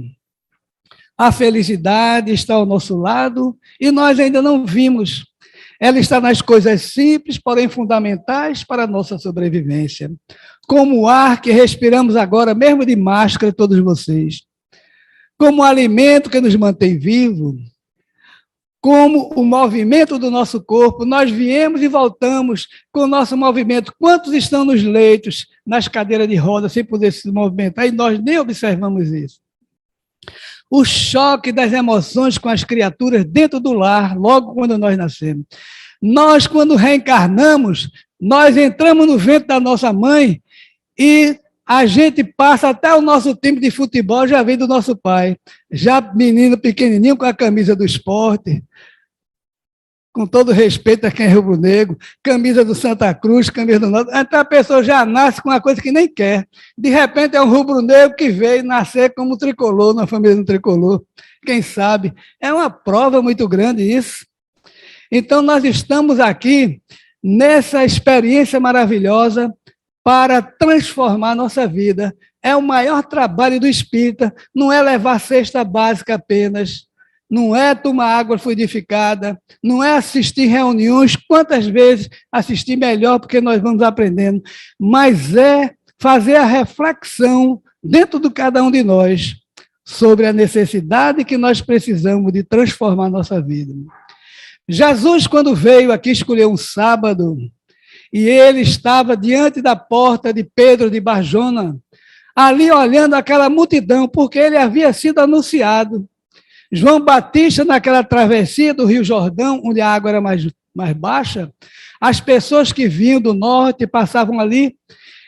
A felicidade está ao nosso lado e nós ainda não vimos. Ela está nas coisas simples, porém fundamentais para a nossa sobrevivência. Como o ar que respiramos agora, mesmo de máscara, todos vocês. Como o alimento que nos mantém vivos. Como o movimento do nosso corpo. Nós viemos e voltamos com o nosso movimento. Quantos estão nos leitos, nas cadeiras de roda, sem poder se movimentar, e nós nem observamos isso. O choque das emoções com as criaturas dentro do lar, logo quando nós nascemos. Nós, quando reencarnamos, nós entramos no ventre da nossa mãe e a gente passa até o nosso time de futebol, já vem do nosso pai. Já menino pequenininho com a camisa do esporte, com todo respeito a quem é rubro-negro, camisa do Santa Cruz, camisa do Náutico, então a pessoa já nasce com uma coisa que nem quer. De repente é um rubro-negro que veio nascer como tricolor, na família do tricolor. Quem sabe? É uma prova muito grande isso. Então nós estamos aqui nessa experiência maravilhosa para transformar a nossa vida. É o maior trabalho do espírita, não é levar cesta básica apenas, não é tomar água fluidificada, não é assistir reuniões, quantas vezes assistir melhor, porque nós vamos aprendendo, mas é fazer a reflexão dentro de cada um de nós sobre a necessidade que nós precisamos de transformar nossa vida. Jesus, quando veio aqui, escolheu um sábado, e ele estava diante da porta de Pedro de Barjona, ali olhando aquela multidão, porque ele havia sido anunciado. João Batista, naquela travessia do Rio Jordão, onde a água era mais baixa, as pessoas que vinham do norte passavam ali,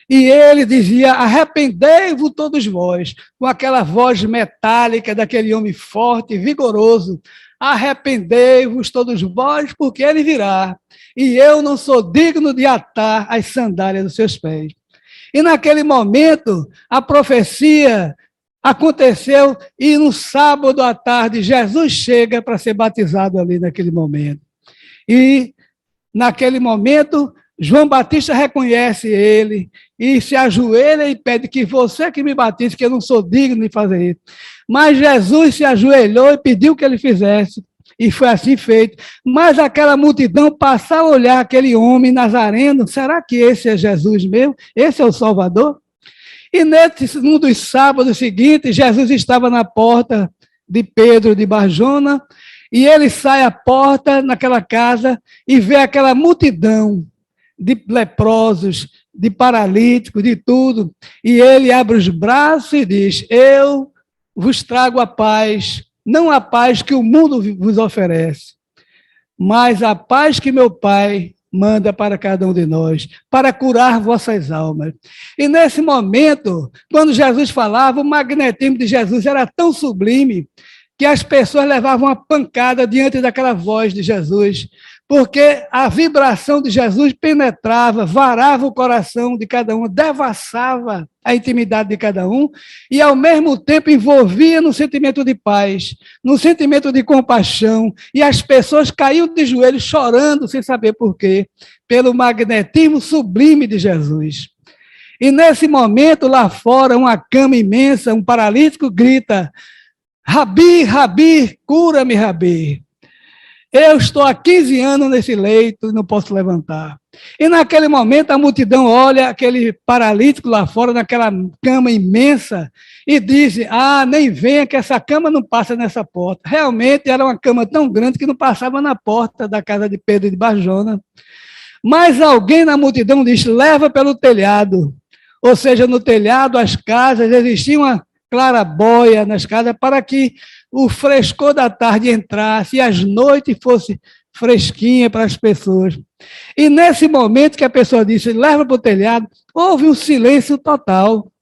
e ele dizia: arrependei-vos todos vós, com aquela voz metálica daquele homem forte, vigoroso: arrependei-vos todos vós, porque ele virá, e eu não sou digno de atar as sandálias dos seus pés. E naquele momento, a profecia aconteceu, e no sábado à tarde, Jesus chega para ser batizado ali naquele momento. E naquele momento, João Batista reconhece ele e se ajoelha e pede que você que me batize, que eu não sou digno de fazer isso. Mas Jesus se ajoelhou e pediu que ele fizesse, e foi assim feito. Mas aquela multidão passa a olhar aquele homem nazareno: será que esse é Jesus mesmo? Esse é o Salvador? E num dos sábados seguintes, Jesus estava na porta de Pedro de Barjona, e ele sai à porta naquela casa e vê aquela multidão de leprosos, de paralíticos, de tudo. E ele abre os braços e diz: eu vos trago a paz, não a paz que o mundo vos oferece, mas a paz que meu Pai manda para cada um de nós, para curar vossas almas. E nesse momento, quando Jesus falava, o magnetismo de Jesus era tão sublime que as pessoas levavam uma pancada diante daquela voz de Jesus, porque a vibração de Jesus penetrava, varava o coração de cada um, devassava a intimidade de cada um, e ao mesmo tempo envolvia no sentimento de paz, no sentimento de compaixão, e as pessoas caíam de joelhos chorando sem saber por quê, pelo magnetismo sublime de Jesus. E nesse momento, lá fora, uma cama imensa, um paralítico grita: Rabi, Rabi, cura-me, Rabi. Eu estou há 15 anos nesse leito e não posso levantar. E naquele momento a multidão olha aquele paralítico lá fora, naquela cama imensa, e diz: nem venha que essa cama não passa nessa porta. Realmente era uma cama tão grande que não passava na porta da casa de Pedro de Barjona. Mas alguém na multidão diz: leva pelo telhado. Ou seja, no telhado, as casas, existia uma clarabóia nas casas para que o frescor da tarde entrasse e as noites fosse fresquinha para as pessoas. E nesse momento que a pessoa disse: leva para o telhado, houve um silêncio total.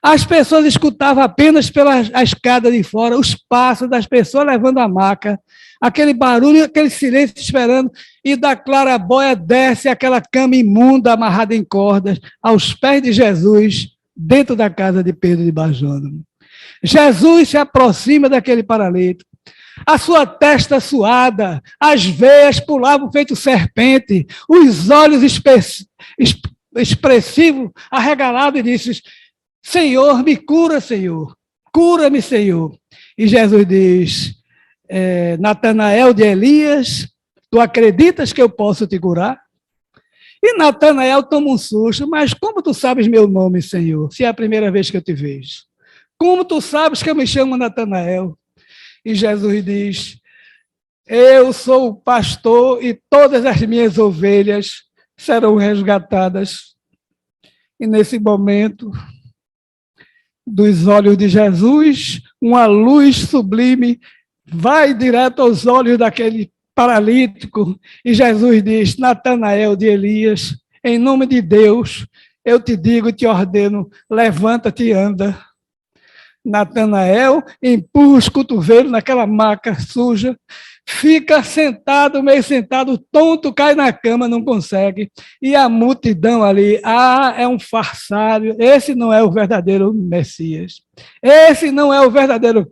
As pessoas escutavam apenas pela escada de fora os passos das pessoas levando a maca, aquele barulho, aquele silêncio esperando, e da clarabóia desce aquela cama imunda amarrada em cordas aos pés de Jesus, dentro da casa de Pedro de Barjona. Jesus se aproxima daquele paralítico, a sua testa suada, as veias pulavam feito serpente, os olhos expressivos, arregalados, e disse: Senhor, me cura, Senhor, cura-me, Senhor. E Jesus diz: Natanael de Elias, tu acreditas que eu posso te curar? E Natanael toma um susto: mas como tu sabes meu nome, Senhor, se é a primeira vez que eu te vejo? Como tu sabes que eu me chamo Natanael? E Jesus diz: eu sou o pastor e todas as minhas ovelhas serão resgatadas. E nesse momento, dos olhos de Jesus, uma luz sublime vai direto aos olhos daquele paralítico, e Jesus diz: Natanael de Elias, em nome de Deus, eu te digo e te ordeno, levanta-te e anda. Natanael empurra os cotovelos naquela maca suja, fica sentado, meio sentado, tonto, cai na cama, não consegue. E a multidão ali: é um farsário, esse não é o verdadeiro Messias. Esse não é o verdadeiro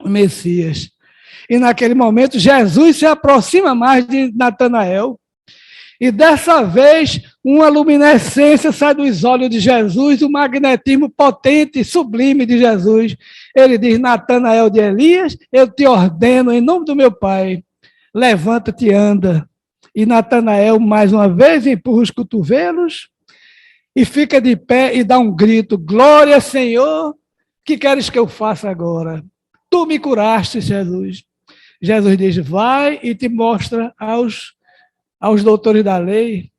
Messias. E naquele momento, Jesus se aproxima mais de Natanael, e dessa vez, uma luminescência sai dos olhos de Jesus, o magnetismo potente, sublime de Jesus. Ele diz: Natanael de Elias, eu te ordeno, em nome do meu Pai, levanta-te e anda. E Natanael, mais uma vez, empurra os cotovelos e fica de pé e dá um grito: glória, Senhor, que queres que eu faça agora? Tu me curaste, Jesus. Jesus diz: vai e te mostra aos doutores da lei,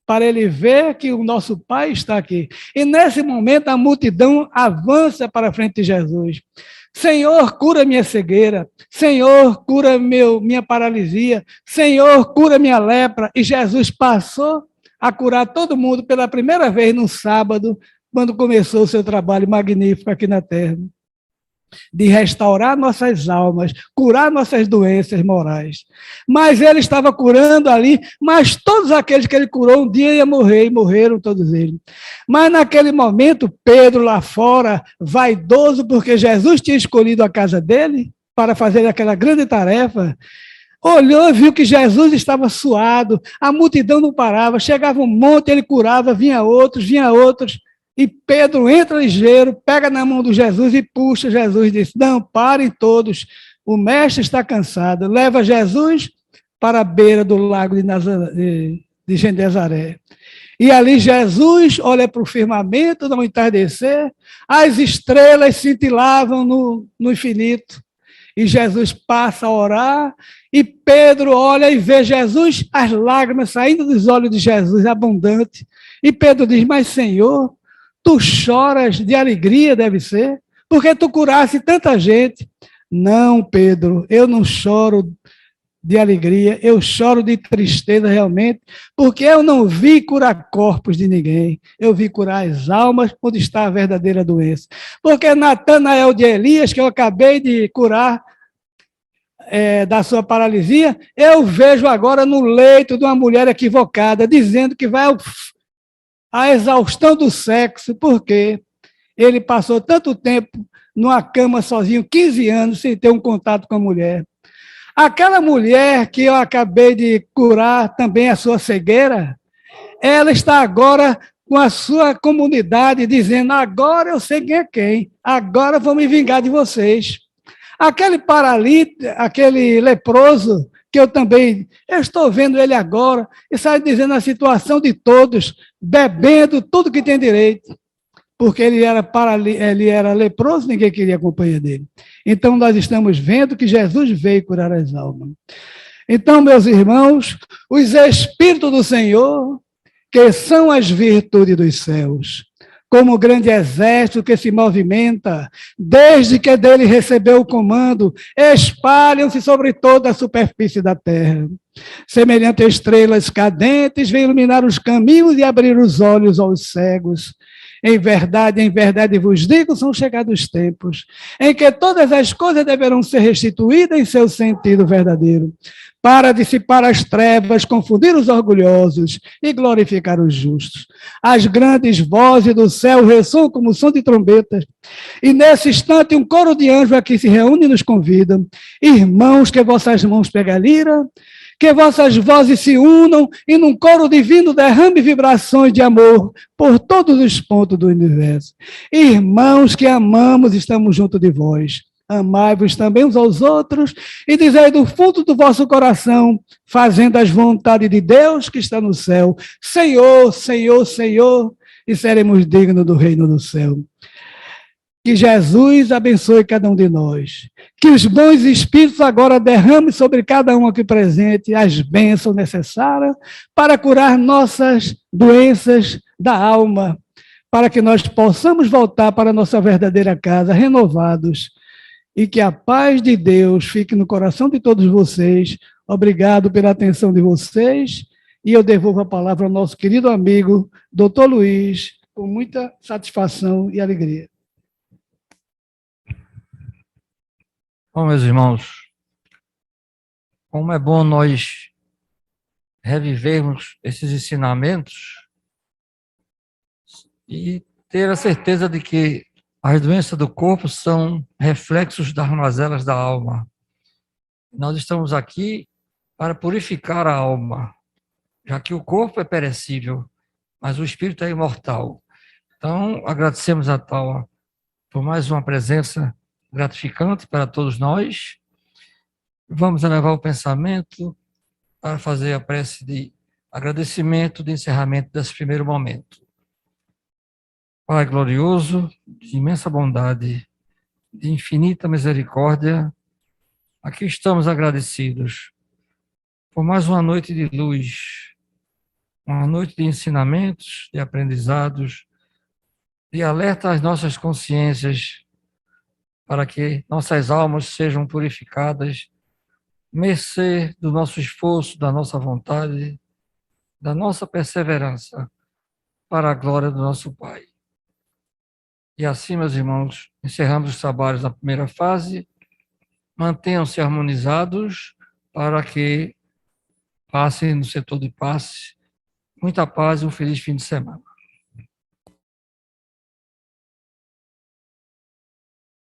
para ele ver que o nosso Pai está aqui. E nesse momento a multidão avança para a frente de Jesus. Senhor, cura minha cegueira. Senhor, cura minha paralisia. Senhor, cura minha lepra. E Jesus passou a curar todo mundo pela primeira vez no sábado, quando começou o seu trabalho magnífico aqui na terra, de restaurar nossas almas, curar nossas doenças morais. Mas ele estava curando ali, mas todos aqueles que ele curou um dia iam morrer, e morreram todos eles. Mas naquele momento, Pedro lá fora, vaidoso, porque Jesus tinha escolhido a casa dele para fazer aquela grande tarefa, olhou e viu que Jesus estava suado, a multidão não parava, chegava um monte, ele curava, vinha outros, e Pedro entra ligeiro, pega na mão de Jesus e puxa Jesus, diz: não, parem todos, o mestre está cansado. Leva Jesus para a beira do lago de Genezaré. E ali Jesus olha para o firmamento no entardecer, as estrelas cintilavam no infinito, e Jesus passa a orar, e Pedro olha e vê Jesus, as lágrimas saindo dos olhos de Jesus, abundante. E Pedro diz: mas Senhor, tu choras de alegria, deve ser, porque tu curaste tanta gente. Não, Pedro, eu não choro de alegria, eu choro de tristeza realmente, porque eu não vi curar corpos de ninguém, eu vi curar as almas onde está a verdadeira doença. Porque Natanael de Elias, que eu acabei de curar da sua paralisia, eu vejo agora no leito de uma mulher equivocada, dizendo que vai a exaustão do sexo, porque ele passou tanto tempo numa cama sozinho, 15 anos, sem ter um contato com a mulher. Aquela mulher que eu acabei de curar também a sua cegueira, ela está agora com a sua comunidade dizendo: agora eu sei quem é quem, agora vou me vingar de vocês. Aquele paralítico, aquele leproso, que eu estou vendo ele agora, e sai dizendo a situação de todos, bebendo tudo que tem direito, porque ele era leproso, ninguém queria a companhia dele. Então, nós estamos vendo que Jesus veio curar as almas. Então, meus irmãos, os Espíritos do Senhor, que são as virtudes dos céus, como o grande exército que se movimenta, desde que dele recebeu o comando, espalham-se sobre toda a superfície da terra. Semelhante a estrelas cadentes, vem iluminar os caminhos e abrir os olhos aos cegos. Em verdade vos digo, são chegados os tempos em que todas as coisas deverão ser restituídas em seu sentido verdadeiro, para dissipar as trevas, confundir os orgulhosos e glorificar os justos. As grandes vozes do céu ressoam como som de trombetas, e nesse instante um coro de anjos aqui se reúne e nos convida. Irmãos, que vossas mãos peguem a lira, que vossas vozes se unam e num coro divino derrame vibrações de amor por todos os pontos do universo. Irmãos que amamos, estamos junto de vós. Amai-vos também uns aos outros e dizei do fundo do vosso coração, fazendo as vontades de Deus que está no céu: Senhor, Senhor, Senhor, e seremos dignos do reino do céu. Que Jesus abençoe cada um de nós. Que os bons espíritos agora derramem sobre cada um aqui presente as bênçãos necessárias para curar nossas doenças da alma, para que nós possamos voltar para a nossa verdadeira casa renovados. E que a paz de Deus fique no coração de todos vocês. Obrigado pela atenção de vocês. E eu devolvo a palavra ao nosso querido amigo, Dr. Luiz, com muita satisfação e alegria. Bom, meus irmãos, como é bom nós revivermos esses ensinamentos e ter a certeza de que as doenças do corpo são reflexos das mazelas da alma. Nós estamos aqui para purificar a alma, já que o corpo é perecível, mas o espírito é imortal. Então, agradecemos a Taua por mais uma presença gratificante para todos nós. Vamos elevar o pensamento para fazer a prece de agradecimento, de encerramento desse primeiro momento. Pai glorioso, de imensa bondade, de infinita misericórdia, aqui estamos agradecidos por mais uma noite de luz, uma noite de ensinamentos, de aprendizados, de alerta às nossas consciências, para que nossas almas sejam purificadas, mercê do nosso esforço, da nossa vontade, da nossa perseverança, para a glória do nosso Pai. E assim, meus irmãos, encerramos os trabalhos na primeira fase. Mantenham-se harmonizados para que passem no setor de passe. Muita paz e um feliz fim de semana.